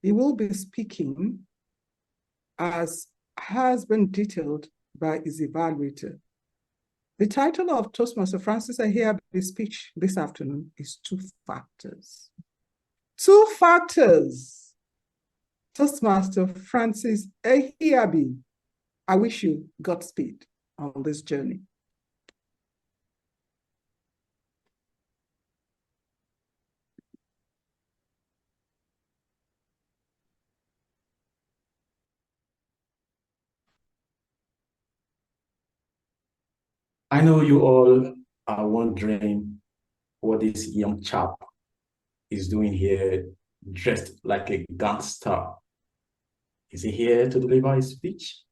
He will be speaking as has been detailed by his evaluator. The title of Toastmaster Francis Ehiabhi's speech this afternoon is Two Factors. Two factors. Toastmaster Francis Ehiabhi, I wish you Godspeed on this journey. I know you all are wondering what this young chap is doing here, dressed like a gangster. Is he here to deliver his speech?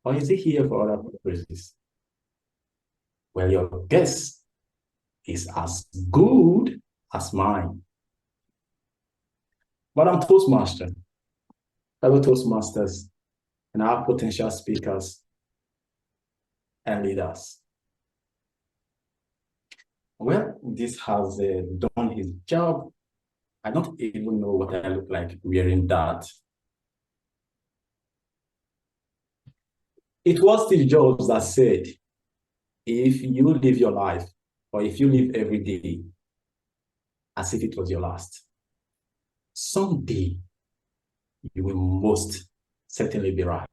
Or is he here for other purposes? Well, your guess is as good as mine. But I'm Toastmaster, fellow Toastmasters, and our potential speakers and leaders. Well, this has done his job. I don't even know what I look like wearing that. It was Steve Jobs that said, if you live your life, or if you live every day as if it was your last, someday you will most certainly be right.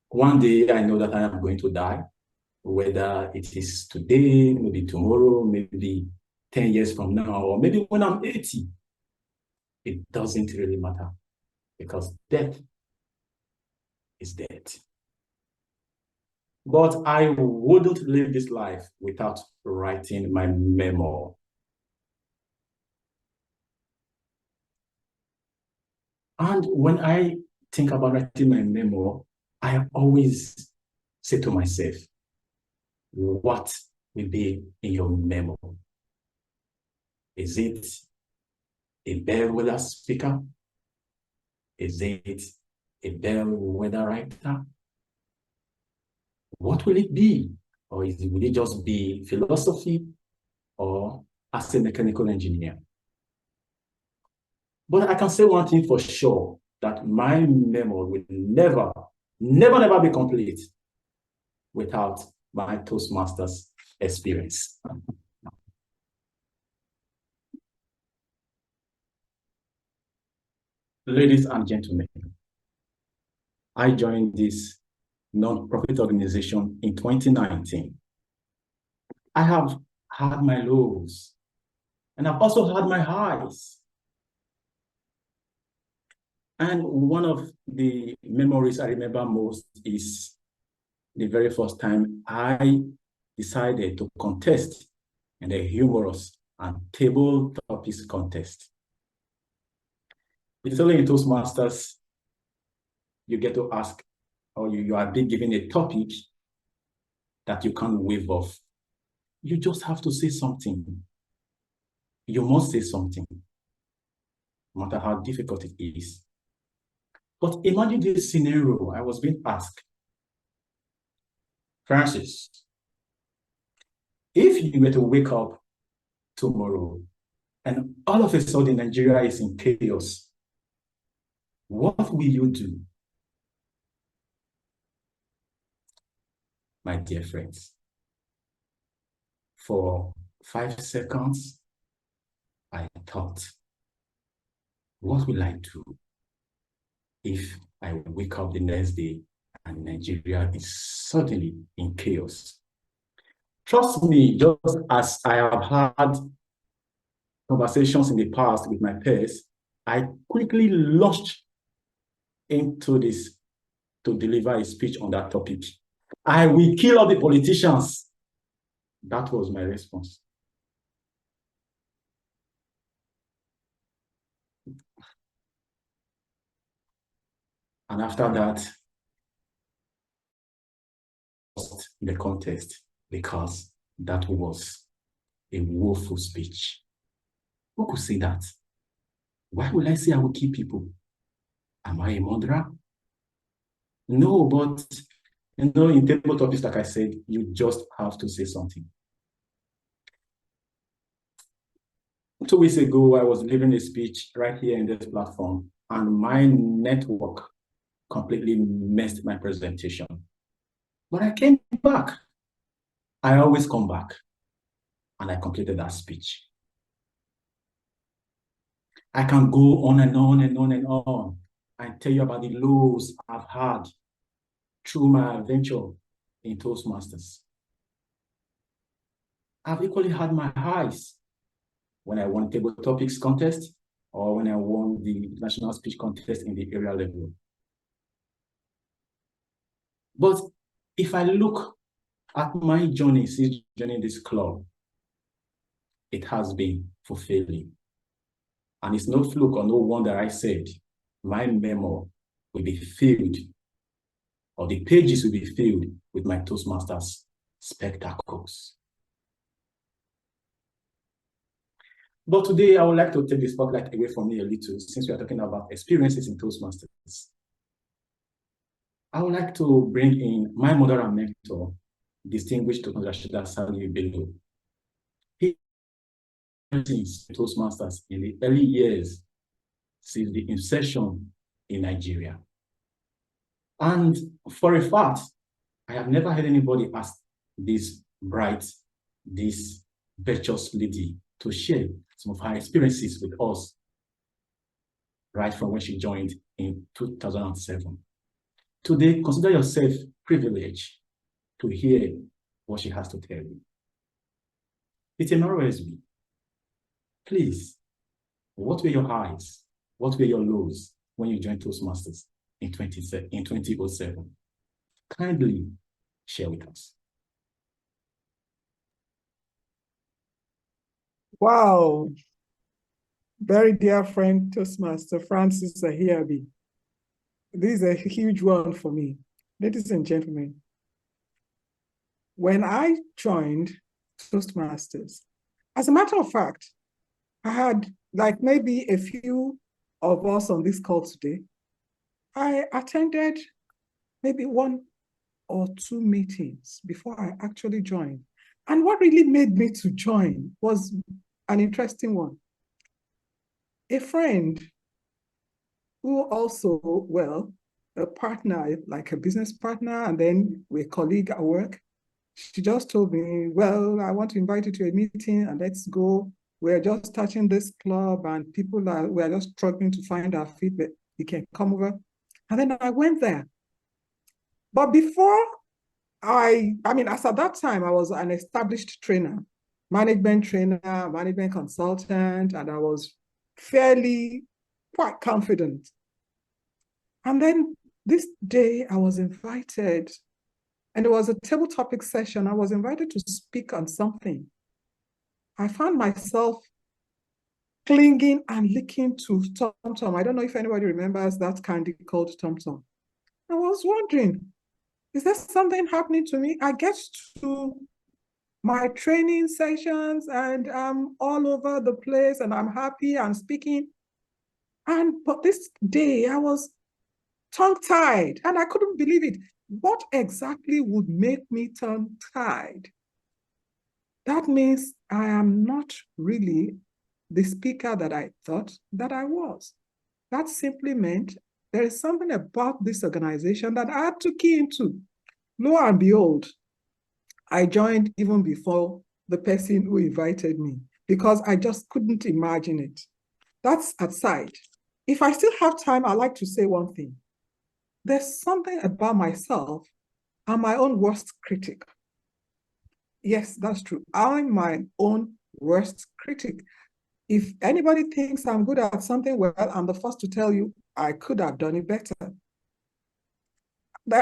One day I know that I am going to die, whether it is today, maybe tomorrow, maybe 10 years from now, or maybe when I'm 80. It doesn't really matter, because death is death. But I wouldn't live this life without writing my memo. And when I think about writing my memo, I always say to myself, what will be in your memo? Is it a bellwether speaker? Is it a bellwether writer? What will it be? Or will it just be philosophy or as a mechanical engineer? But I can say one thing for sure, that my memo will never be complete without my Toastmasters experience. Ladies and gentlemen, I joined this non-profit organization in 2019. I have had my lows, and I've also had my highs. And one of the memories I remember most is the very first time I decided to contest in a humorous and table topics contest. It's only in Toastmasters you get to ask, or you are being given a topic that you can't wave off. You just have to say something. You must say something, no matter how difficult it is. But imagine this scenario. I was being asked, Francis, if you were to wake up tomorrow and all of a sudden Nigeria is in chaos, what will you do? My dear friends, for 5 seconds, I thought, what will I do if I wake up the next day and Nigeria is suddenly in chaos? Trust me, just as I have had conversations in the past with my peers, I quickly launched into this to deliver a speech on that topic. I will kill all the politicians. That was my response. And after that, lost the contest because that was a woeful speech. Who could say that? Why will I say I will kill people? Am I a murderer? No, but in table topics, like I said, you just have to say something. 2 weeks ago, I was delivering a speech right here in this platform, and my network completely messed my presentation. But I came back. I always come back, and I completed that speech. I can go on and on and on and on and tell you about the lows I've had through my adventure in Toastmasters. I've equally had my highs when I won table topics contest or when I won the national speech contest in the area level. But if I look at my journey since joining this club, it has been fulfilling. And it's no fluke or no wonder I said my memo will be filled, or the pages will be filled with my Toastmasters spectacles. But today, I would like to take the spotlight away from me a little, since we are talking about experiences in Toastmasters. I would like to bring in my mother and mentor, distinguished Toastmaster Sally Bello. He since Toastmasters in the early years since the inception in Nigeria. And for a fact, I have never heard anybody ask this bright, this virtuous lady to share some of her experiences with us right from when she joined in 2007. Today, consider yourself privileged to hear what she has to tell you. It's a please, what were your highs? What were your lows when you joined Toastmasters in 2007? Kindly share with us. Wow. Very dear friend, Toastmaster Francis Ehiabhi. This is a huge one for me. Ladies and gentlemen, when I joined Toastmasters, as a matter of fact, I had like maybe a few of us on this call today. I attended maybe 1 or 2 meetings before I actually joined. And what really made me to join was an interesting one. A friend who also, well, a partner, like a business partner, and then a colleague at work, she just told me, well, I want to invite you to a meeting and let's go. We're just starting this club and we're just struggling to find our feet, but you can come over. And then I went there. But before as at that time, I was an established trainer, management consultant, and I was fairly quite confident. And then this day I was invited, and it was a table topic session. I was invited to speak on something. I found myself clinging and licking to Tom Tom. I don't know if anybody remembers that candy called Tom Tom. I was wondering, is there something happening to me? I get to my training sessions and I'm all over the place and I'm happy and speaking. But this day I was tongue-tied and I couldn't believe it. What exactly would make me tongue-tied? That means I am not really the speaker that I thought that I was. That simply meant there is something about this organization that I had to key into. Lo and behold, I joined even before the person who invited me because I just couldn't imagine it. That's aside. If I still have time, I'd like to say one thing. There's something about myself. I'm my own worst critic. Yes, that's true. I'm my own worst critic. If anybody thinks I'm good at something, well, I'm the first to tell you I could have done it better.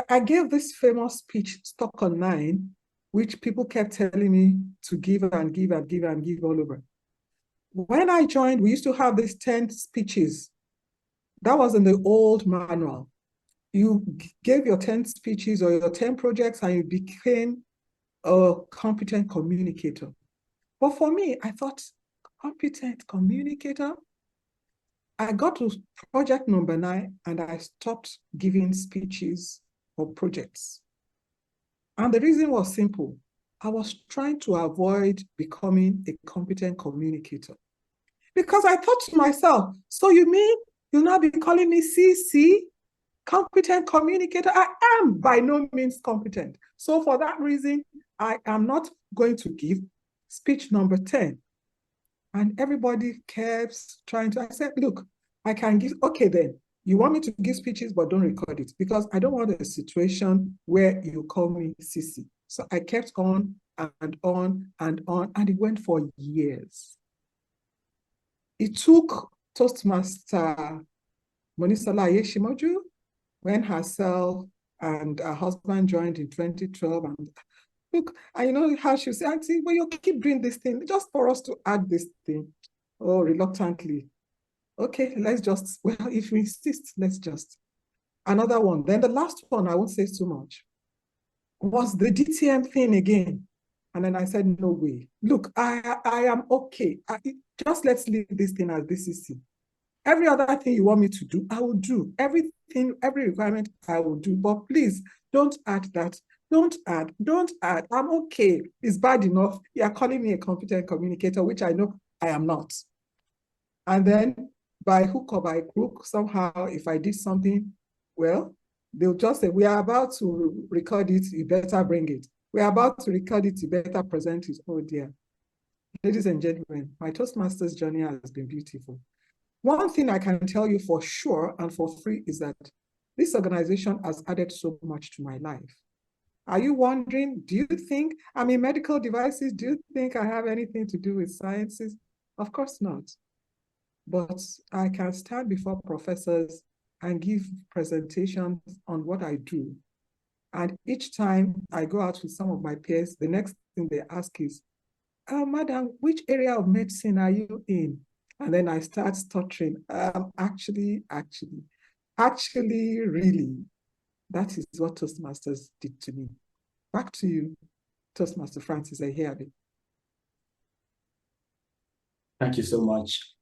I gave this famous speech, Stock Online, which people kept telling me to give and give and give and give all over. When I joined, we used to have these 10 speeches. That was in the old manual. You gave your 10 speeches or your 10 projects and you became a competent communicator. But for me, I thought, competent communicator? I got to project number 9 and I stopped giving speeches or projects. And the reason was simple. I was trying to avoid becoming a competent communicator. Because I thought to myself, so you mean you'll not be calling me CC, competent communicator? I am by no means competent. So for that reason, I am not going to give speech number 10. And everybody kept trying to, I said, look, I can give, okay then, you want me to give speeches, but don't record it because I don't want a situation where you call me Sissy. So I kept on and on and on, and it went for years. It took Toastmaster Monisola Ayeshimoju when herself and her husband joined in 2012. And look, I know how she said, Auntie, well, you keep doing this thing just for us to add this thing. Oh, reluctantly. Okay, let's just, well, if you insist, let's just. Another one. Then the last one, I won't say too much, was the DTM thing again. And then I said, no way. Look, I am okay. Just let's leave this thing as this is. Every other thing you want me to do, I will do. Everything, every requirement, I will do. But please, don't add that. Don't add. I'm okay. It's bad enough. You are calling me a competent communicator, which I know I am not. And then by hook or by crook, somehow, if I did something, well, they'll just say, we are about to record it, you better bring it. We are about to record it, you better present it. Oh dear. Ladies and gentlemen, my Toastmasters journey has been beautiful. One thing I can tell you for sure and for free is that this organization has added so much to my life. Are you wondering, do you think I'm in medical devices? Do you think I have anything to do with sciences? Of course not. But I can stand before professors and give presentations on what I do. And each time I go out with some of my peers, the next thing they ask is, madam, which area of medicine are you in? And then I start stuttering. Actually, really, that is what Toastmasters did to me. Back to you, Toastmaster Francis Ehiabhi. Thank you so much,